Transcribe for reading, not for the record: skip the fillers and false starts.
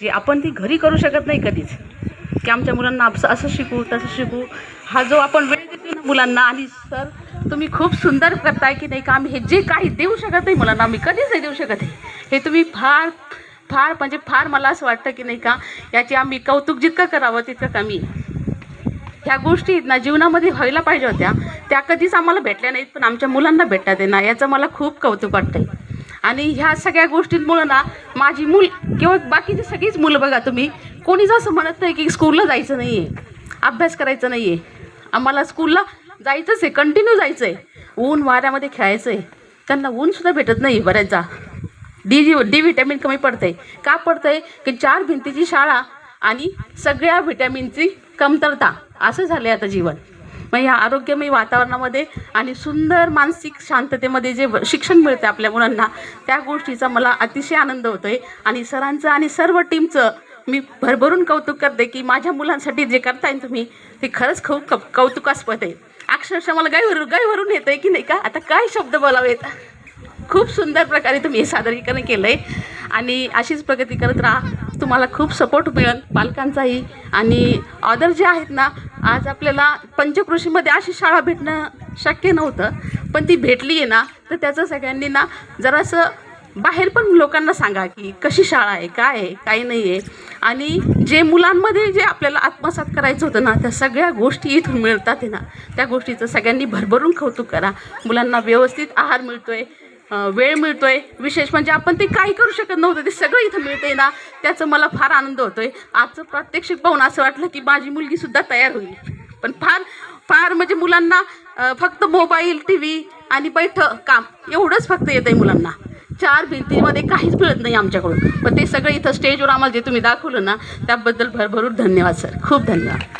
जी आपण ती घरी करू शकत नाही कधीच, की आमच्या मुलांना असं शिकू तसं शिकू. हा जो आपण वेळ देतो ना मुलांना, आणि सर तुम्ही खूप सुंदर करताय की नाही का, आम्ही हे जे काही देऊ शकत नाही मुलांना, आम्ही कधीच नाही देऊ शकत हे तुम्ही फार फार म्हणजे फार मला असं वाटतं की नाही का, याची आम्ही कौतुक जितकं करावं तितकं कमी. ह्या गोष्टी ना जीवनामध्ये व्हायला पाहिजे होत्या, त्या कधीच आम्हाला भेटल्या नाहीत, पण आमच्या मुलांना भेटतात आहे ना, याचं मला खूप कौतुक वाटतं. आणि ह्या सगळ्या गोष्टींमुळं ना माझी मूल किंवा बाकीची सगळीच मुलं बघा तुम्ही, कोणीच असं म्हणत नाही की स्कूलला जायचं नाही आहे, अभ्यास करायचं नाही आहे. आम्हाला स्कूलला जायचंच आहे, कंटिन्यू जायचं आहे, ऊन वाऱ्यामध्ये खेळायचं आहे. त्यांना ऊनसुद्धा भेटत नाही बऱ्याचदा. डी व्हिटॅमिन कमी पडतं आहे. का पडतं आहे की 4 भिंतीची शाळा आणि सगळ्या व्हिटॅमिनची कमतरता, असं झालं आहे आता जीवन. मग ह्या आरोग्यमय वातावरणामध्ये आणि सुंदर मानसिक शांततेमध्ये जे शिक्षण मिळतं आपल्या मुलांना, त्या गोष्टीचा मला अतिशय आनंद होतो आहे. आणि सरांचं आणि सर्व टीमचं मी भरभरून कौतुक करते की माझ्या मुलांसाठी जे करताय तुम्ही ते खरंच खूप कौतुकास्पद आहे. अक्षरशः मला गायभरून येतं आहे की नाही का, आता काय शब्द बोलावेत. खूप सुंदर प्रकारे तुम्ही हे सादरीकरण केलं आहे आणि अशीच प्रगती करत राहा. तुम्हाला खूप सपोर्ट मिळेल पालकांचाही. आणि ऑदर जे आहेत ना, आज आपल्याला पंचक्रोशीमध्ये अशी शाळा भेटणं शक्य नव्हतं, पण ती भेटली आहे ना, तर त्याचं सगळ्यांनी ना जरासं बाहेर पण लोकांना सांगा की कशी शाळा आहे, काय आहे, काय नाही आहे. आणि जे मुलांमध्ये जे आपल्याला आत्मसात करायचं होतं ना, त्या सगळ्या गोष्टी इथून मिळतात आहे ना, त्या गोष्टीचं सगळ्यांनी भरभरून कौतुक करा. मुलांना व्यवस्थित आहार मिळतो आहे, वेळ मिळतो आहे. विशेष म्हणजे आपण ते काही करू शकत नव्हतं, ते सगळं इथं मिळतं आहे ना, त्याचं मला फार आनंद होतो आहे. आजचं प्रात्यक्षिक पाहून असं वाटलं की माझी मुलगीसुद्धा तयार होईल. पण फार फार म्हणजे मुलांना फक्त मोबाईल, टी व्ही आणि बैठं काम एवढंच फक्त येतं आहे मुलांना. 4 भिंतीमध्ये काहीच मिळत नाही आमच्याकडून. पण ते सगळं इथं स्टेजवर आम्हाला जे तुम्ही दाखवलं ना, त्याबद्दल भरभरून धन्यवाद सर, खूप धन्यवाद.